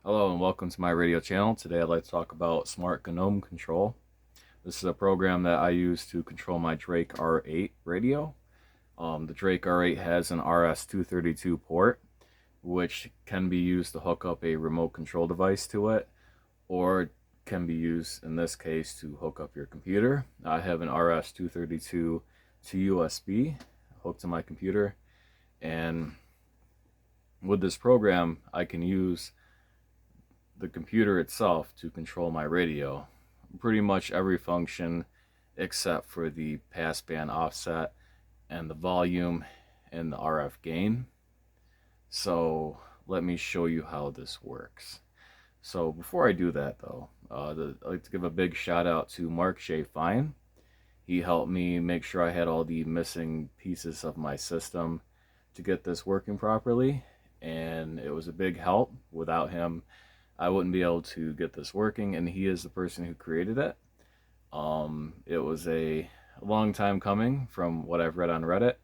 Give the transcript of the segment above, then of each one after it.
Hello and welcome to my radio channel. Today I'd like to talk about Smart Gnome Control. This is a program that I use to control my Drake R8 radio. The Drake R8 has an RS-232 port, which can be used to hook up a remote control device to it, or can be used in this case to hook up your computer. I have an RS-232 to USB hooked to my computer, and with this program I can use the computer itself to control my radio. Pretty much every function except for the passband offset and the volume and the RF gain. So let me show you how this works. So before I do that though, I'd like to give a big shout out to Mark J. Fine. He helped me make sure I had all the missing pieces of my system to get this working properly, and it was a big help. Without him I wouldn't be able to get this working, and he is the person who created it. It was a long time coming from what I've read on Reddit,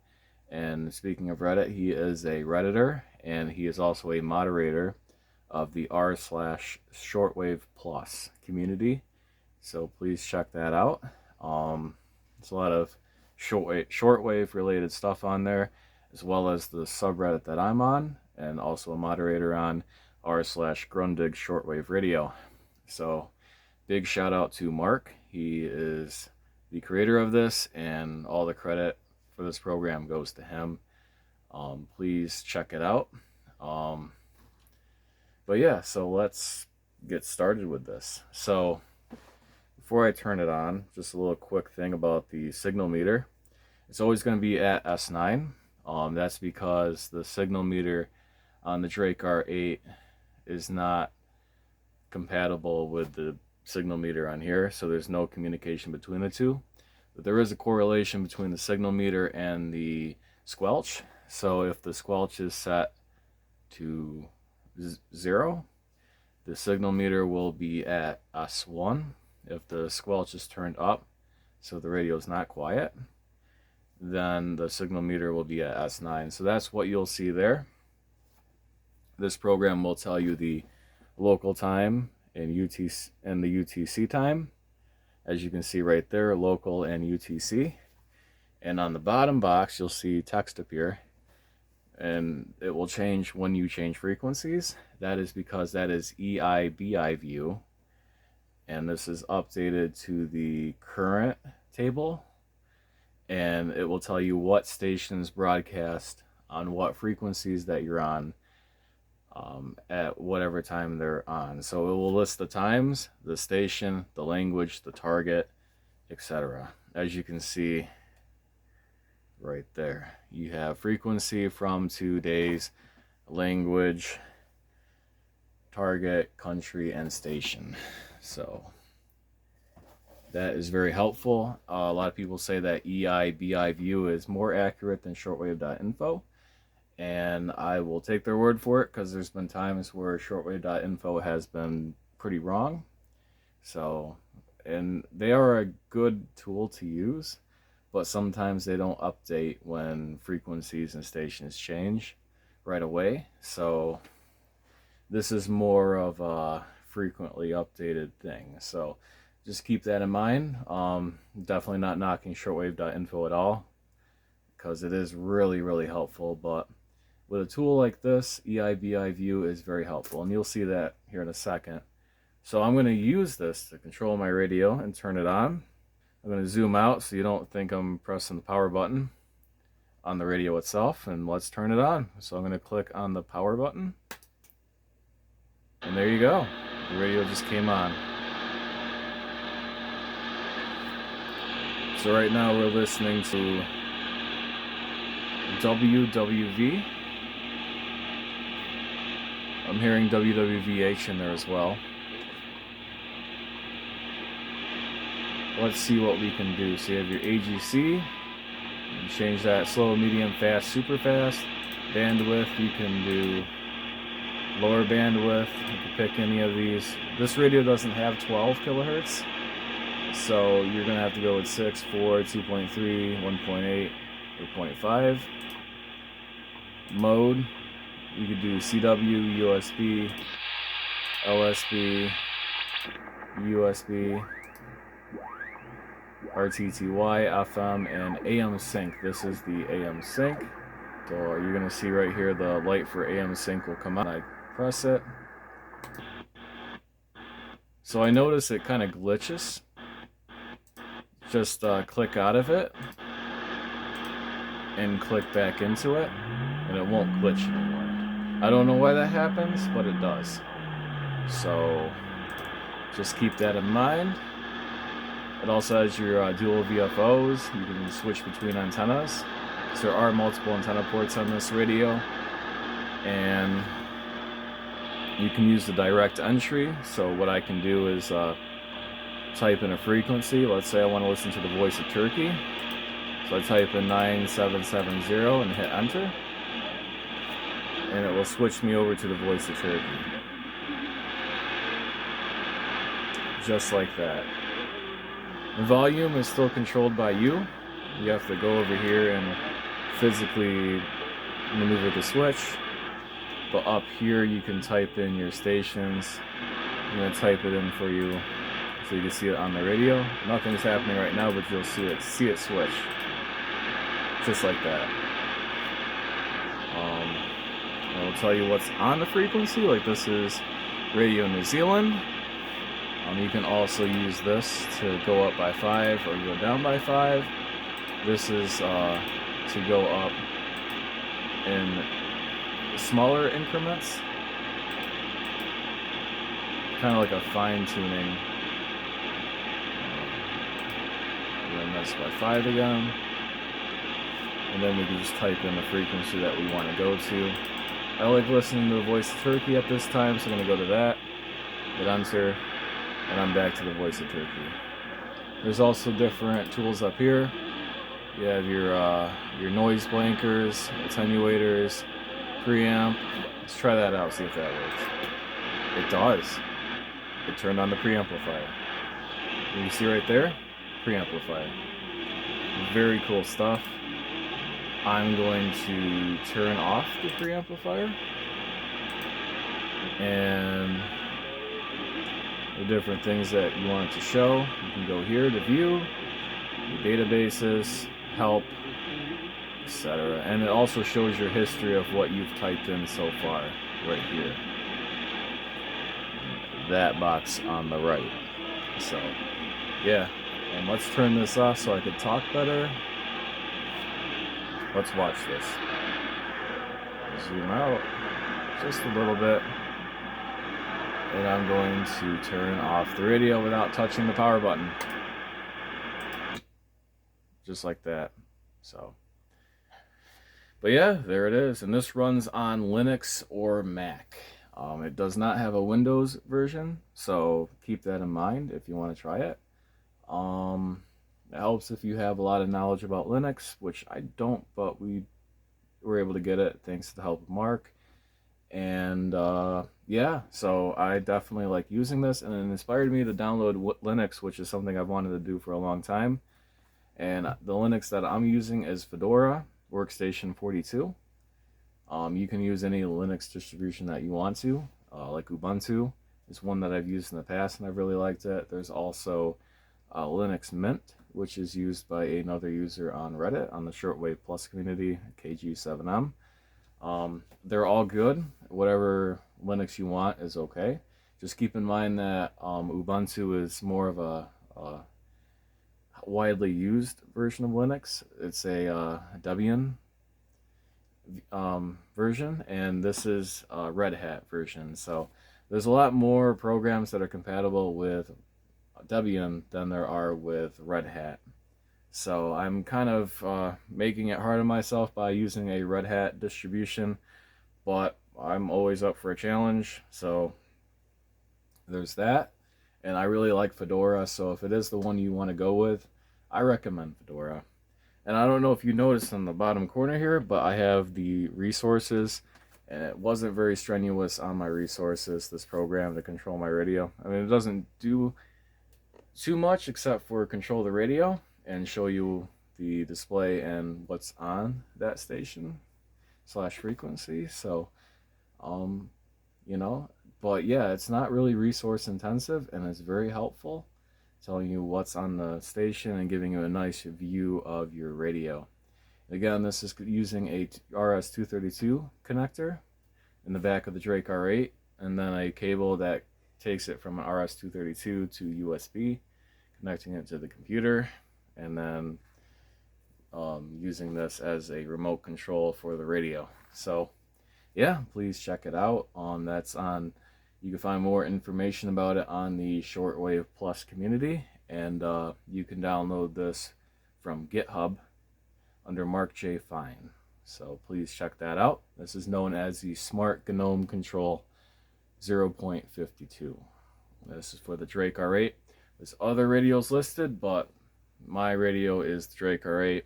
and speaking of Reddit, he is a Redditor, and he is also a moderator of the r/shortwave plus community, so please check that out. There's a lot of shortwave related stuff on there, as well as the subreddit that I'm on, and also a moderator on r/Grundig shortwave radio. So big shout out to Mark. He is the creator of this, and all the credit for this program goes to him. Please check it out. But yeah, so let's get started with this. So before I turn it on, just a little quick thing about the signal meter. It's always going to be at S9. That's because the signal meter on the Drake R8 is not compatible with the signal meter on here, so there's no communication between the two. But there is a correlation between the signal meter and the squelch. So if the squelch is set to 0, the signal meter will be at S1. If the squelch is turned up, so the radio is not quiet, then the signal meter will be at S9. So that's what you'll see there. This program will tell you the local time and UTC and the UTC time, as you can see right there, local and UTC. And on the bottom box you'll see text appear, and it will change when you change frequencies. That is because that is EI/BI view, and this is updated to the current table, and it will tell you what stations broadcast on what frequencies that you're on at whatever time they're on. So it will list the times, the station, the language, the target, etc. As you can see right there, you have frequency, from, to, days, language, target, country, and station. So that is very helpful. A lot of people say that EI/BI view is more accurate than shortwave.info, and I will take their word for it, because there's been times where shortwave.info has been pretty wrong. So, and they are a good tool to use, but sometimes they don't update when frequencies and stations change right away. So this is more of a frequently updated thing, so just keep that in mind. Definitely not knocking shortwave.info at all, because it is really helpful, but with a tool like this, EI/BI view is very helpful, and you'll see that here in a second. So I'm going to use this to control my radio and turn it on. I'm going to zoom out so you don't think I'm pressing the power button on the radio itself, and let's turn it on. So I'm going to click on the power button, and there you go. The radio just came on. So right now we're listening to WWV. I'm hearing WWVH in there as well. Let's see what we can do. So you have your AGC. You change that slow, medium, fast, super fast. Bandwidth, you can do lower bandwidth. You can pick any of these. This radio doesn't have 12 kilohertz, so you're going to have to go with 6, 4, 2.3, 1.8, or 0.5. Mode, you could do CW, USB, LSB, USB, RTTY, FM, and AM sync. This is the AM sync. So you're going to see right here the light for AM sync will come on. I press it. So I notice it kind of glitches. Just click out of it and click back into it, and it won't glitch anymore. I don't know why that happens, but it does. So just keep that in mind. It also has your dual VFOs. You can switch between antennas. So there are multiple antenna ports on this radio, and you can use the direct entry. So what I can do is type in a frequency. Let's say I want to listen to the voice of Turkey. So I type in 9770 and hit enter, and it will switch me over to the voice of Turkey. Just like that. The volume is still controlled by you. You have to go over here and physically maneuver the switch. But up here you can type in your stations. I'm going to type it in for you so you can see it on the radio. Nothing's happening right now, but you'll see it switch. Just like that. I will tell you what's on the frequency. Like this is Radio New Zealand. You can also use this to go up by 5 or go down by 5. This is to go up in smaller increments, kind of like a fine-tuning. And that's by 5 again, and then we can just type in the frequency that we want to go to. I like listening to the voice of Turkey at this time, so I'm going to go to that, hit enter, and I'm back to the voice of Turkey. There's also different tools up here. You have your noise blankers, attenuators, preamp. Let's try that out, see if that works. It does. It turned on the preamplifier. You can see right there, preamplifier. Very cool stuff. I'm going to turn off the preamplifier, and the different things that you want it to show. You can go here to view, your databases, help, etc. And it also shows your history of what you've typed in so far, right here. That box on the right. So, yeah. And let's turn this off so I can talk better. Let's watch this. Zoom out just a little bit. And I'm going to turn off the radio without touching the power button. Just like that. So, but yeah, there it is. And this runs on Linux or Mac. It does not have a Windows version, so keep that in mind if you want to try it. It helps if you have a lot of knowledge about Linux, which I don't, but we were able to get it thanks to the help of Mark. And yeah, so I definitely like using this, and it inspired me to download Linux, which is something I've wanted to do for a long time. And the Linux that I'm using is Fedora Workstation 42. You can use any Linux distribution that you want to, like Ubuntu is one that I've used in the past and I've really liked it. There's also Linux Mint, which is used by another user on Reddit on the Shortwave Plus community, KG7M. They're all good. Whatever Linux you want is okay. Just keep in mind that Ubuntu is more of a widely used version of Linux. It's a Debian version, and this is a Red Hat version. So there's a lot more programs that are compatible with Debian than there are with Red Hat. So I'm kind of making it hard on myself by using a Red Hat distribution, but I'm always up for a challenge. So there's that. And I really like Fedora, so if it is the one you want to go with, I recommend Fedora. And I don't know if you noticed in the bottom corner here, but I have the resources, and it wasn't very strenuous on my resources, this program to control my radio. I mean, it doesn't do too much except for control the radio and show you the display and what's on that station / frequency. So, you know, But yeah, it's not really resource intensive, and it's very helpful, telling you what's on the station and giving you a nice view of your radio. Again, this is using a RS-232 connector in the back of the Drake R8, and then a cable that takes it from an RS-232 to USB, connecting it to the computer, and then using this as a remote control for the radio. So yeah, please check it out. That's on. You can find more information about it on the Shortwave Plus community, and you can download this from GitHub under Mark J. Fine. So please check that out. This is known as the Smart Gnome Control 0.52. This is for the Drake R8. There's other radios listed, but my radio is the Drake R8.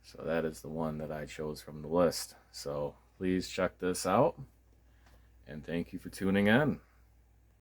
So that is the one that I chose from the list. So please check this out. And thank you for tuning in.